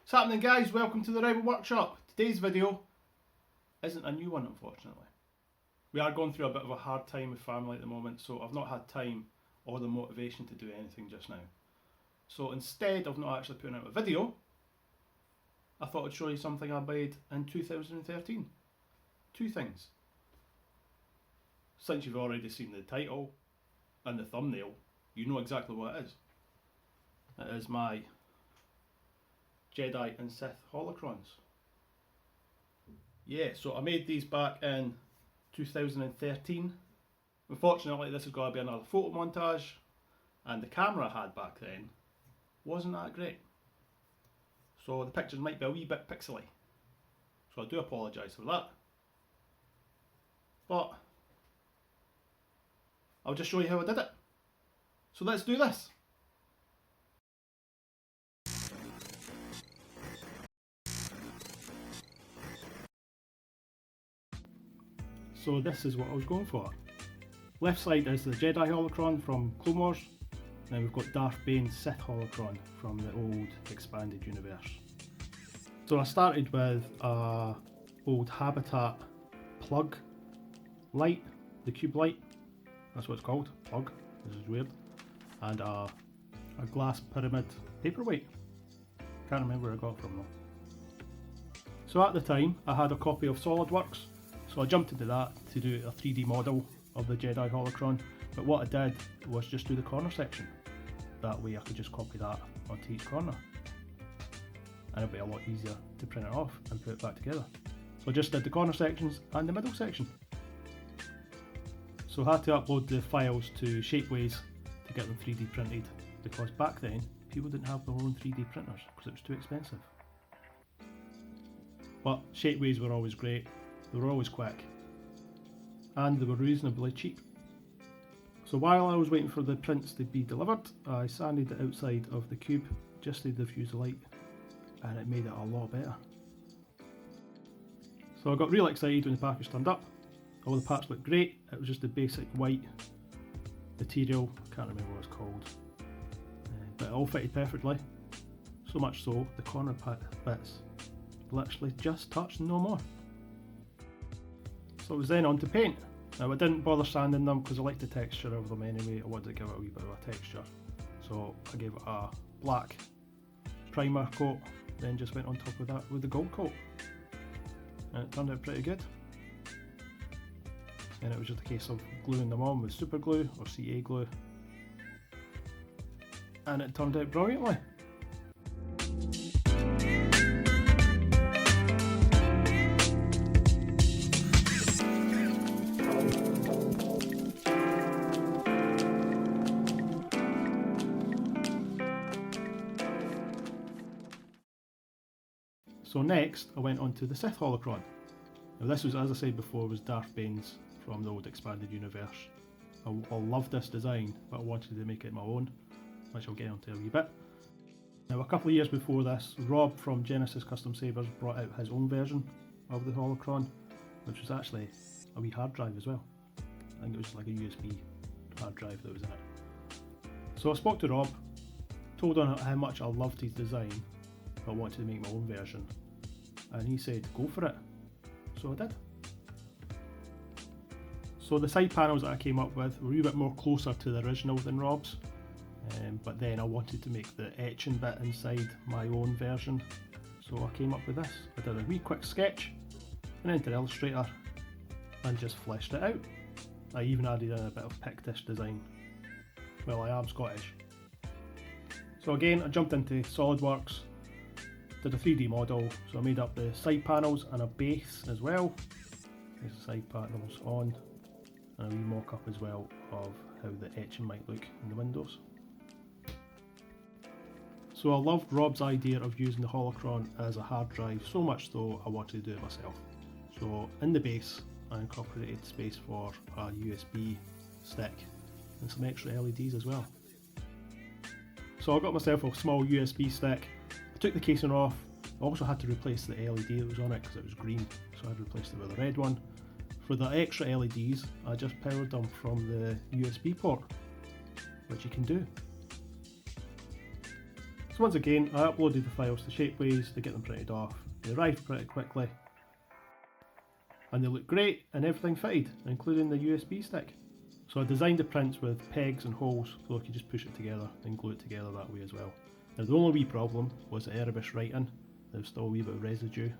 What's happening, guys? Welcome to the Rebel Workshop. Today's video isn't a new one, unfortunately. We are going through a bit of a hard time with family at the moment, so I've not had time or the motivation to do anything just now. So instead of not actually putting out a video, I thought I'd show you something I made in 2013. Two things. Since you've already seen the title and the thumbnail, you know exactly what it is. It is my Jedi and Sith Holocrons. Yeah, so I made these back in 2013. Unfortunately, this is going to be another photo montage, and the camera I had back then wasn't that great. So the pictures might be a wee bit pixely. So I do apologise for that. But I'll just show you how I did it. So let's do this. So this is what I was going for. Left side is the Jedi Holocron from Clone Wars. Then we've got Darth Bane's Sith Holocron from the old expanded universe. So I started with a old Habitat plug light, the cube light. That's what it's called, plug. This is weird. And a glass pyramid paperweight. Can't remember where I got it from though. So at the time I had a copy of SolidWorks. So I jumped into that to do a 3D model of the Jedi Holocron, but what I did was just do the corner section. That way I could just copy that onto each corner. And it'd be a lot easier to print it off and put it back together. So I just did the corner sections and the middle section. So I had to upload the files to Shapeways to get them 3D printed, because back then people didn't have their own 3D printers because it was too expensive. But Shapeways were always great. They were always quick, and they were reasonably cheap. So while I was waiting for the prints to be delivered, I sanded the outside of the cube just to diffuse the light, and it made it a lot better. So I got real excited when the package turned up. All the parts looked great. It was just the basic white material, I can't remember what it's called, but it all fitted perfectly. So much so, the corner bits literally just touched and no more. So it was then on to paint. Now I didn't bother sanding them because I liked the texture of them anyway. I wanted to give it a wee bit of a texture. So I gave it a black primer coat, then just went on top of that with the gold coat. And it turned out pretty good. And it was just a case of gluing them on with super glue or CA glue. And it turned out brilliantly. So next I went on to the Sith Holocron. Now this was, as I said before, was Darth Bane's from the old expanded universe. I loved this design, but I wanted to make it my own, which I'll get onto a wee bit. Now a couple of years before this, Rob from Genesis Custom Sabers brought out his own version of the Holocron, which was actually a wee hard drive as well. I think it was like a USB hard drive that was in it. So I spoke to Rob, told him how much I loved his design, but I wanted to make my own version. And he said, go for it. So I did. So the side panels that I came up with were a wee bit more closer to the original than Rob's, but then I wanted to make the etching bit inside my own version. So I came up with this. I did a wee quick sketch, and into Illustrator, and just fleshed it out. I even added in a bit of Pictish design. Well, I am Scottish. So again, I jumped into SolidWorks, did a 3D model, so I made up the side panels and a base as well. There's the side panels on, and a wee mock-up as well of how the etching might look in the windows. So I loved Rob's idea of using the Holocron as a hard drive, so much so I wanted to do it myself. So in the base I incorporated space for a USB stick and some extra LEDs as well. So I got myself a small USB stick. I took the casing off. I also had to replace the LED that was on it because it was green, so I had replaced it with a red one. For the extra LEDs, I just powered them from the USB port, which you can do. So once again, I uploaded the files to Shapeways to get them printed off. They arrived pretty quickly, and they look great and everything fitted, including the USB stick. So I designed the prints with pegs and holes so I could just push it together and glue it together that way as well. Now the only wee problem was the Erebus writing. There was still a wee bit of residue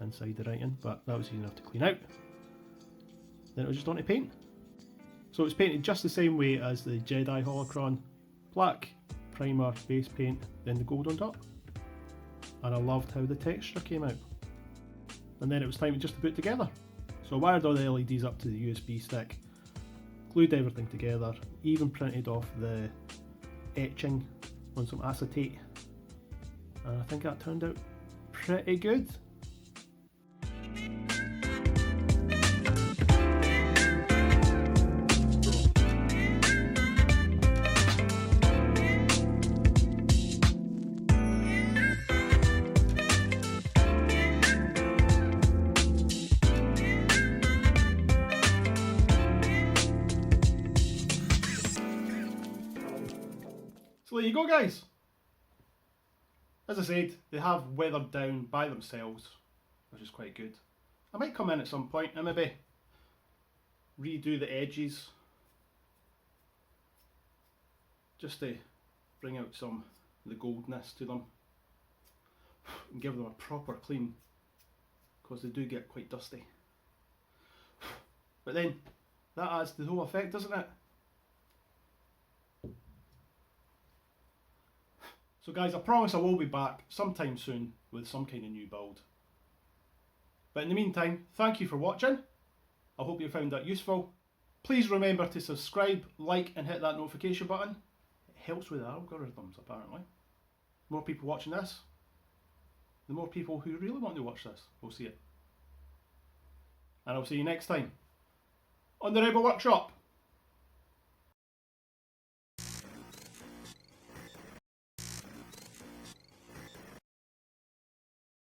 inside the writing, but that was easy enough to clean out. Then it was just on to paint. So it's painted just the same way as the Jedi Holocron. Black, primer, base paint, then the gold on top. And I loved how the texture came out. And then it was time just to put it together. So I wired all the LEDs up to the USB stick, glued everything together, even printed off the etching on some acetate, and I think that turned out pretty good. So there you go, guys. As I said, they have weathered down by themselves, which is quite good. I might come in at some point and maybe redo the edges just to bring out some of the goldness to them and give them a proper clean, because they do get quite dusty. But then that adds to the whole effect, doesn't it? So guys, I promise I will be back sometime soon with some kind of new build. But in the meantime, thank you for watching. I hope you found that useful. Please remember to subscribe, like and hit that notification button. It helps with the algorithms apparently. The more people watching this, the more people who really want to watch this will see it. And I'll see you next time on the Rebel Workshop.